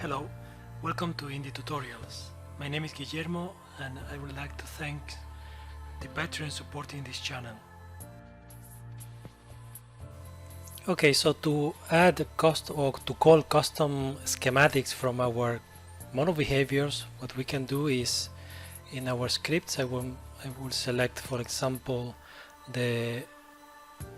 Hello, welcome to Indie Tutorials. My name is Guillermo and I would like to thank the patrons supporting this channel. Okay, so to add or to call custom schematics from our model behaviors, what we can do is in our scripts I will select, for example, the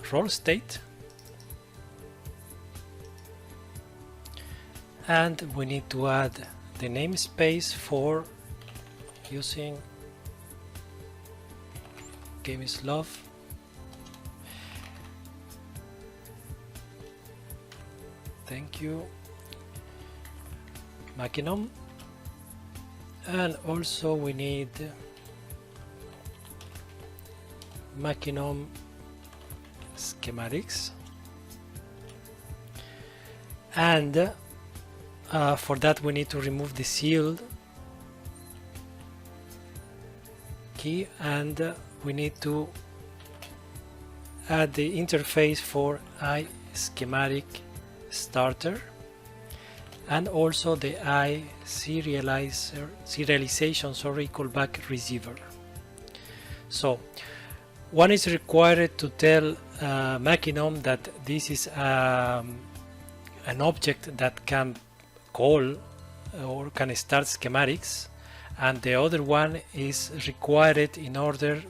RollState, and we need to add the namespace for using game is love. Thank you, Machinum, and also we need Machinum Schematics, and for that we need to remove the sealed key, and we need to add the interface for iSchematic starter and also the serialization callback receiver. So one is required to tell Machinum that this is an object that can call or can start schematics, and the other one is required in order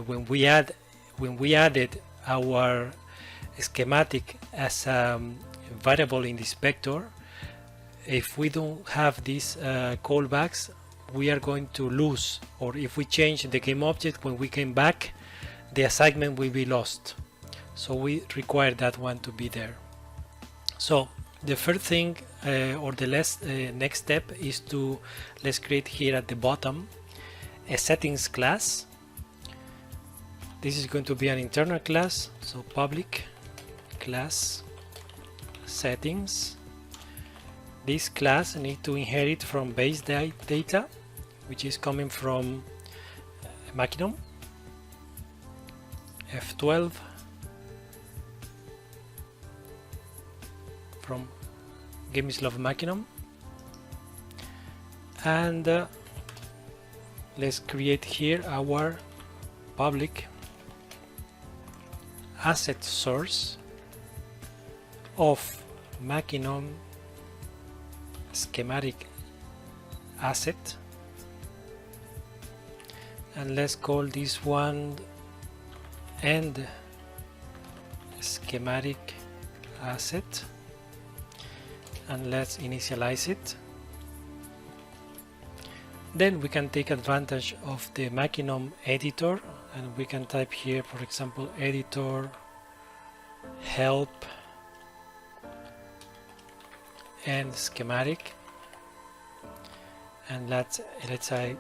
when we added our schematic as a variable in the inspector. If we don't have these callbacks, we are going to lose, or if we change the game object when we came back, the assignment will be lost. So we require that one to be there. So the first thing or the next step is to let's create here at the bottom a settings class. This is going to be an internal class, so public class settings. This class needs to inherit from base data, which is coming from Machinum F12, from Game is Love Machinum, and let's create here our public asset source of Machinum schematic asset, and let's call this one end schematic asset, and let's initialize it. Then we can take advantage of the Machinum editor, and we can type here, for example, editor help and schematic, and let's say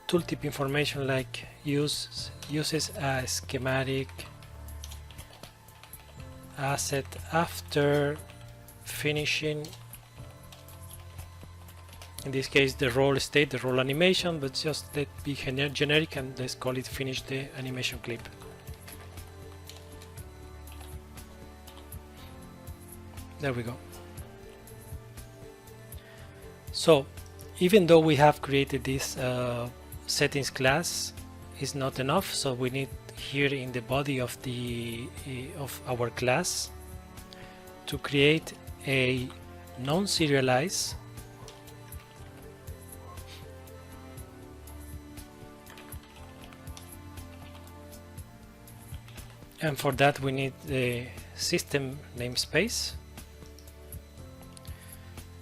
tooltip information like uses a schematic asset after finishing, in this case the roll state, the roll animation, but just let be generic and let's call it finish the animation clip. There we go. So even though we have created this settings class, is not enough, so we need here in the body of our class to create a non-serialized and for that we need the system namespace.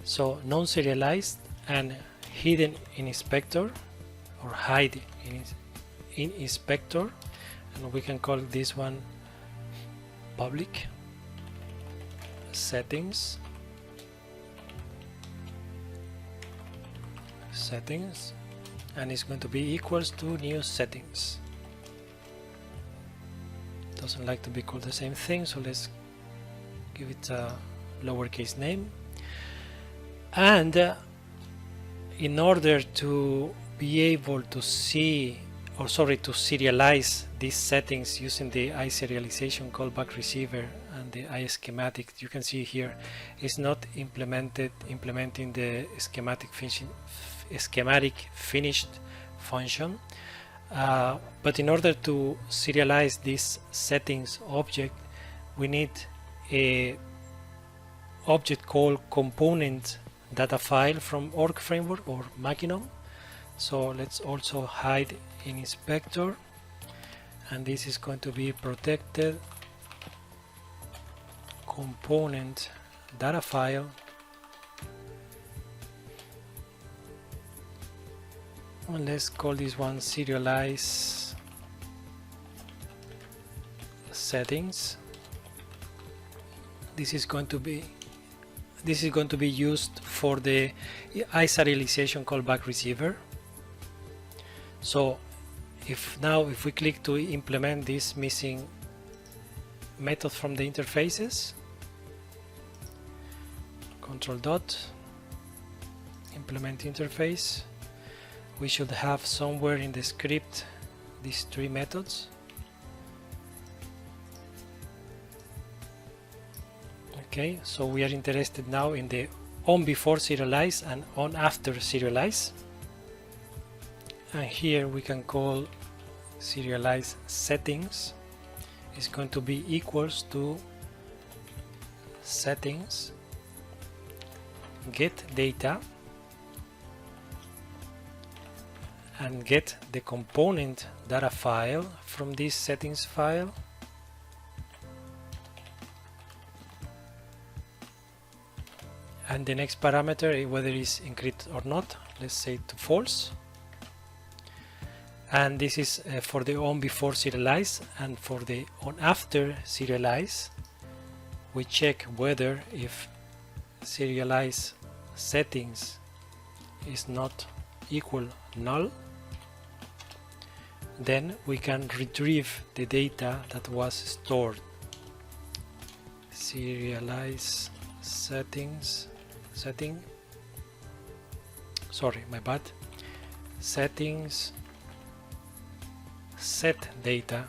So non-serialized and hidden in inspector, or hide in inspector, and we can call this one public settings, and it's going to be equals to new settings. Doesn't like to be called the same thing, so let's give it a lowercase name. And in order to be able to see to serialize these settings using the iSerialization callback receiver and the iSchematic. You can see here is not implementing the schematic finished function, but in order to serialize this settings object, we need a object called component data file from ORK Framework or Machinum. So let's also hide in inspector, and this is going to be protected component data file, and let's call this one serialize settings. This is going to be used for the iSerialization callback receiver. So if we click to implement this missing method from the interfaces, control dot implement interface, we should have somewhere in the script these three methods. Okay, so we are interested now in the on before serialize and on after serialize, and here we can call serialize settings is going to be equals to settings get data and get the component data file from this settings file, and the next parameter, whether it's encrypted or not, let's say to false. And this is for the on before serialize, and for the on after serialize we check whether if serialize settings is not equal null, then we can retrieve the data that was stored. Serialize settings settings set data,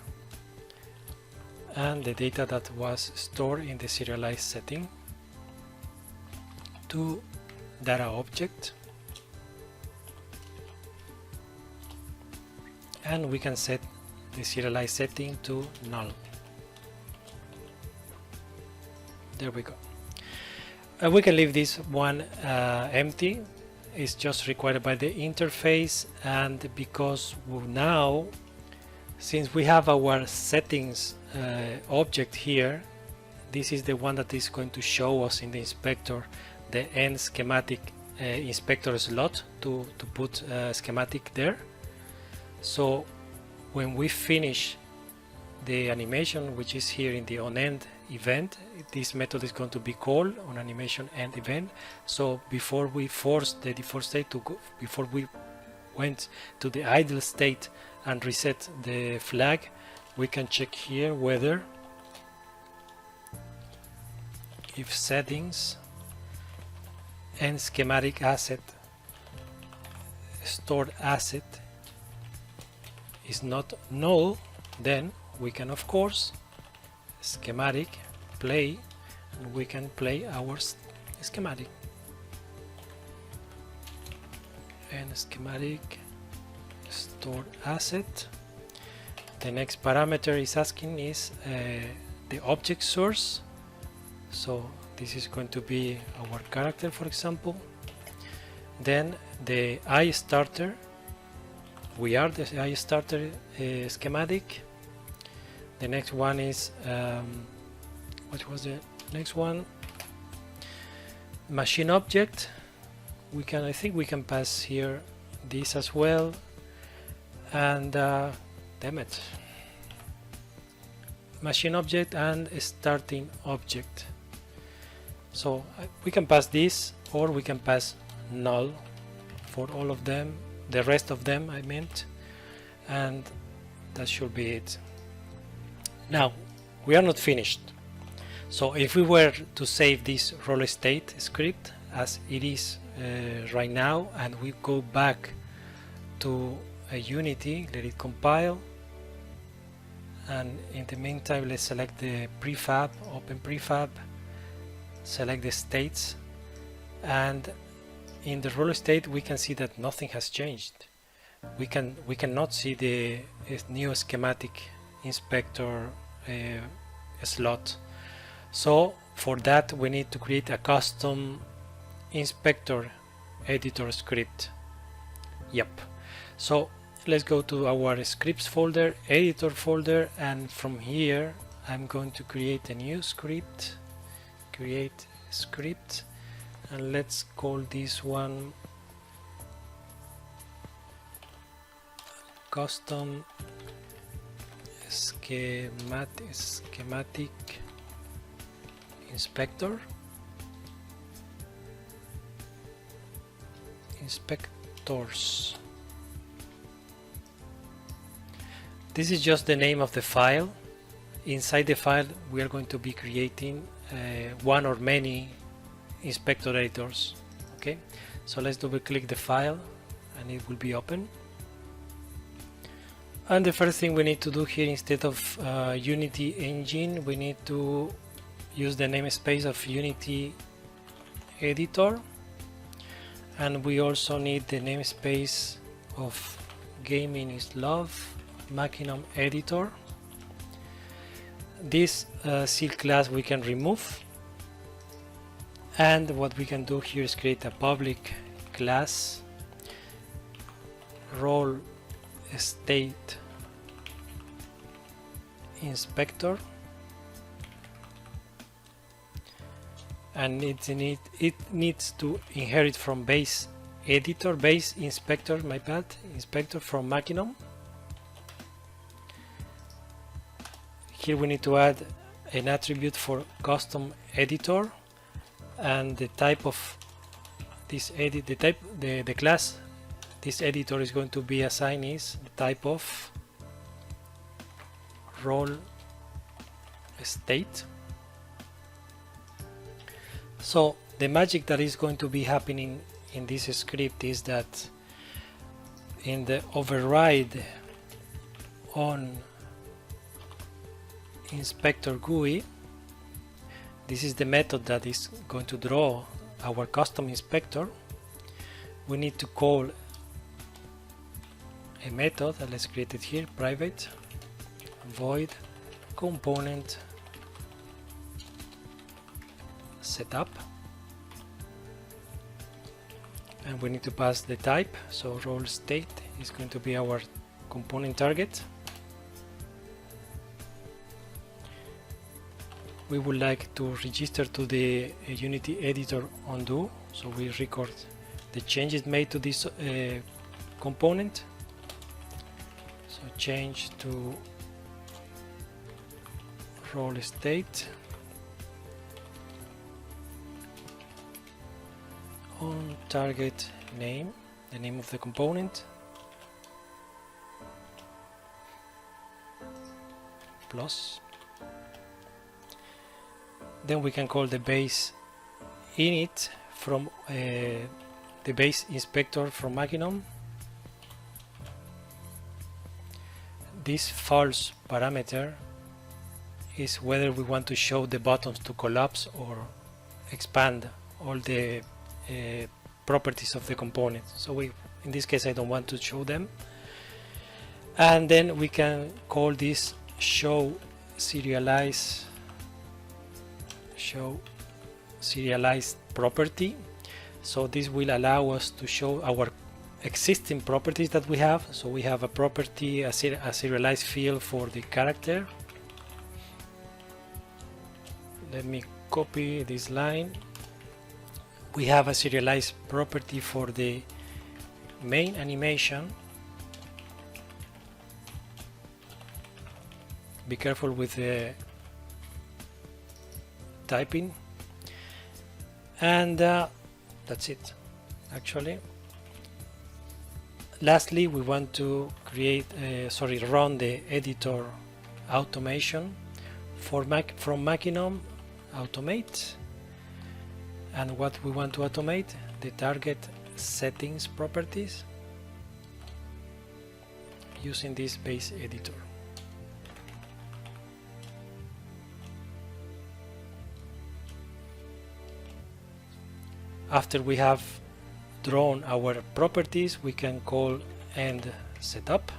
and the data that was stored in the serialized setting to data object, and we can set the serialized setting to null. There we go. We can leave this one empty. It's just required by the interface, and because now, since we have our settings object here, this is the one that is going to show us in the inspector the end schematic inspector slot to put schematic there. So when we finish the animation, which is here in the onEnd event, this method is going to be called on animation end event. So before we force the default state to go, before we went to the idle state and reset the flag, we can check here whether if settings and schematic asset stored asset is not null, then we can of course schematic play, and we can play our schematic. And schematic stored asset. The next parameter is asking is the object source. So this is going to be our character, for example. Then the iStarter. We are the iStarter schematic. The next one is what was the next one? Machine object. I think we can pass here this as well, and damn it, machine object and starting object. So we can pass this, or we can pass null for all of them, the rest of them I meant, and that should be it. Now we are not finished. So if we were to save this RollState script as it is right now, and we go back to a Unity, let it compile, and in the meantime let's select the prefab, open prefab, select the states, and in the RollState we can see that nothing has changed. We cannot see the new schematic inspector slot. So for that we need to create a custom inspector editor script. Yep. So let's go to our scripts folder, editor folder, and from here I'm going to create a new script, create script, and let's call this one custom schematic inspectors. This is just the name of the file. Inside the file we are going to be creating one or many inspector editors. Okay, so let's double click the file and it will be open. And the first thing we need to do here, instead of Unity engine, we need to use the namespace of Unity editor, and we also need the namespace of Gaming is Love Machinum editor. This seal class we can remove, and what we can do here is create a public class RollState inspector, and it needs to inherit from base editor, base inspector, my bad, inspector from Machinum. Here we need to add an attribute for custom editor, and the type of this edit, the class this editor is going to be assigned is the type of RollState. So the magic that is going to be happening in this script is that in the override on inspector GUI, this is the method that is going to draw our custom inspector. We need to call a method, and let's create it here, private void component setup, and we need to pass the type. So RollState is going to be our component target. We would like to register to the Unity editor undo, so we record the changes made to this component. So change to RollState on target name, the name of the component, plus. Then we can call the base init from the base inspector from Machinum. This false parameter is whether we want to show the buttons to collapse or expand all the properties of the component. So in this case I don't want to show them. And then we can call this show serialized property. So this will allow us to show our existing properties that we have. So we have a property, a serialized field for the character. Let me copy this line. We have a serialized property for the main animation. Be careful with the typing, and that's it actually. Lastly, we want to create run the editor automation from Machinum automate, and what we want to automate, the target settings properties. using this base editor. After we have drawn our properties, we can call end setup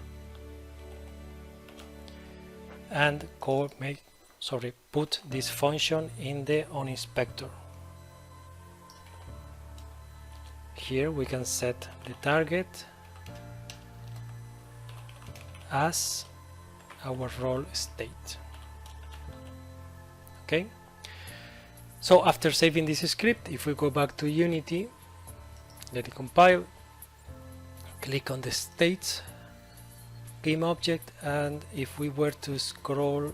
and put this function in the onInspector. Here we can set the target as our RollState. Okay. So after saving this script, if we go back to Unity, let it compile, click on the states game object, and if we were to scroll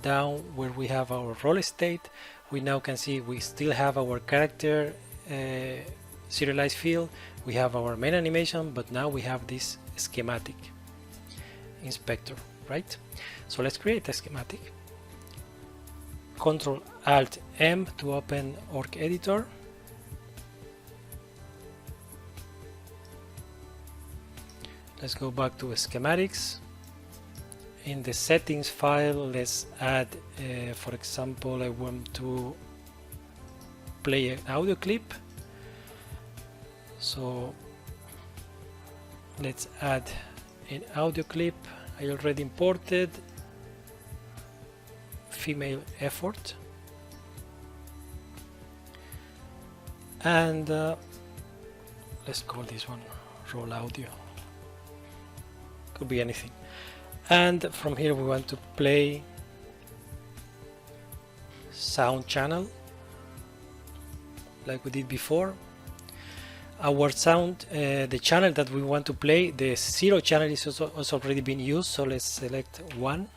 down where we have our RollState, we now can see we still have our character serialized field, we have our main animation, but now we have this schematic inspector, right? So let's create a schematic. Control Alt M to open ORK editor. Let's go back to Schematics. In the settings file, let's add, for example, I want to play an audio clip. So let's add an audio clip. I already imported female effort, and let's call this one roll audio, could be anything. And from here we want to play sound channel like we did before. Our sound, the channel that we want to play, the 0 channel is also already been used, so let's select 1.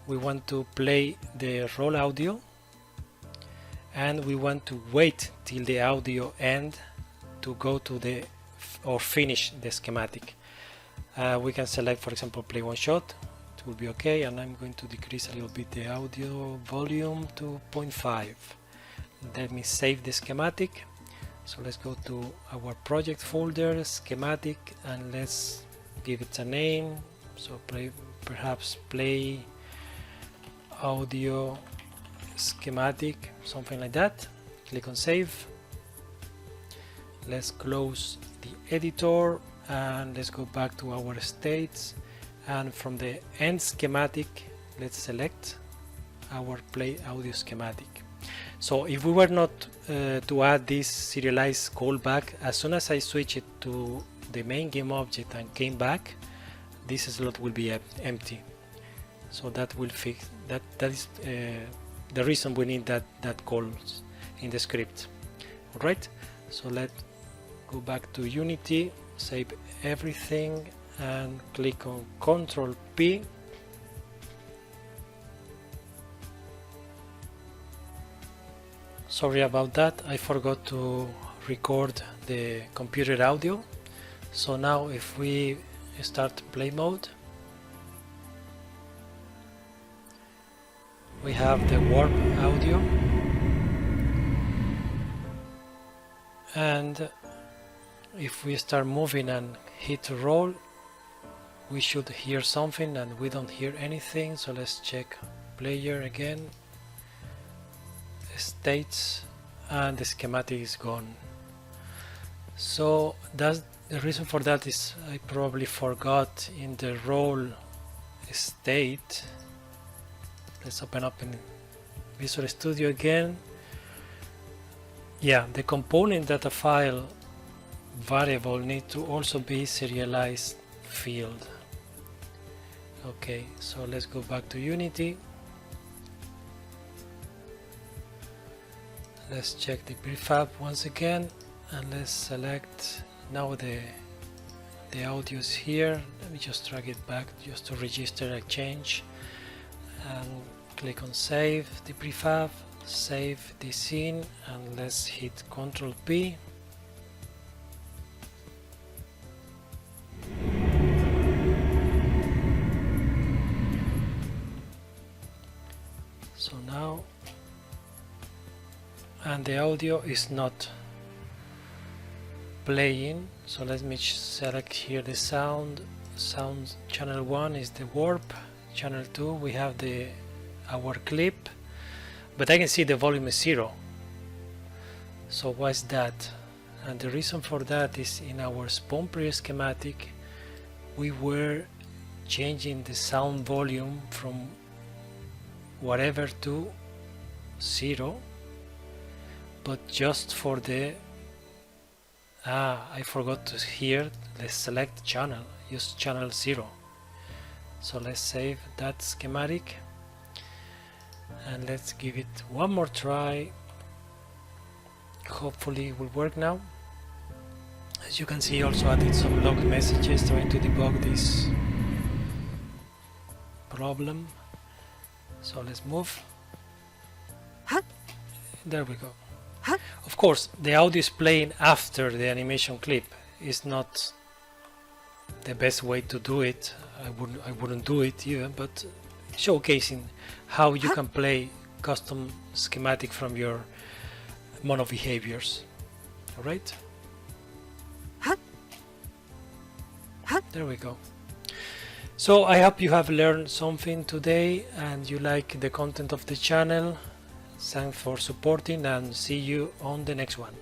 We want to play the roll audio, and we want to wait till the audio end to go to the or finish the schematic. We can select, for example, play one shot. It will be okay, and I'm going to decrease a little bit the audio volume to 0.5. Let me save the schematic. So let's go to our project folder, schematic, and let's give it a name. So perhaps play audio schematic, something like that. Click on save. Let's close the editor and let's go back to our states, and from the end schematic let's select our play audio schematic. So if we were not to add this serialized callback, as soon as I switch it to the main game object and came back, this slot will be empty. So that will fix that. That is the reason we need that calls in the script. All right. So let's go back to Unity, save everything, and click on Ctrl P. Sorry about that. I forgot to record the computer audio. So now if we start play mode, we have the warp audio, and if we start moving and hit roll, we should hear something, and we don't hear anything. So let's check player again, states, and the schematic is gone. So that's the reason for that is I probably forgot in the roll state. Let's open up in Visual Studio again. Yeah, the component data file variable need to also be serialized field. Okay, so let's go back to Unity. Let's check the prefab once again, and let's select now the audio is here. Let me just drag it back just to register a change, and click on save the prefab, save the scene, and let's hit Ctrl P. So now, and the audio is not playing, so let me select here the sound, sound channel 1 is the warp, channel 2 we have our clip, but I can see the volume is 0. So what's that? And the reason for that is in our spawn player schematic we were changing the sound volume from whatever to 0, but just for the I forgot to here, let's select channel, use channel 0. So let's save that schematic and let's give it one more try. Hopefully it will work now. As you can see, also added some log messages trying to debug this problem. So let's move. There we go. Of course, the audio is playing after the animation clip. Is not the best way to do it. I wouldn't do it either, but showcasing how you can play custom schematic from your mono behaviors. All right. There we go. So I hope you have learned something today and you like the content of the channel. Thanks for supporting and see you on the next one.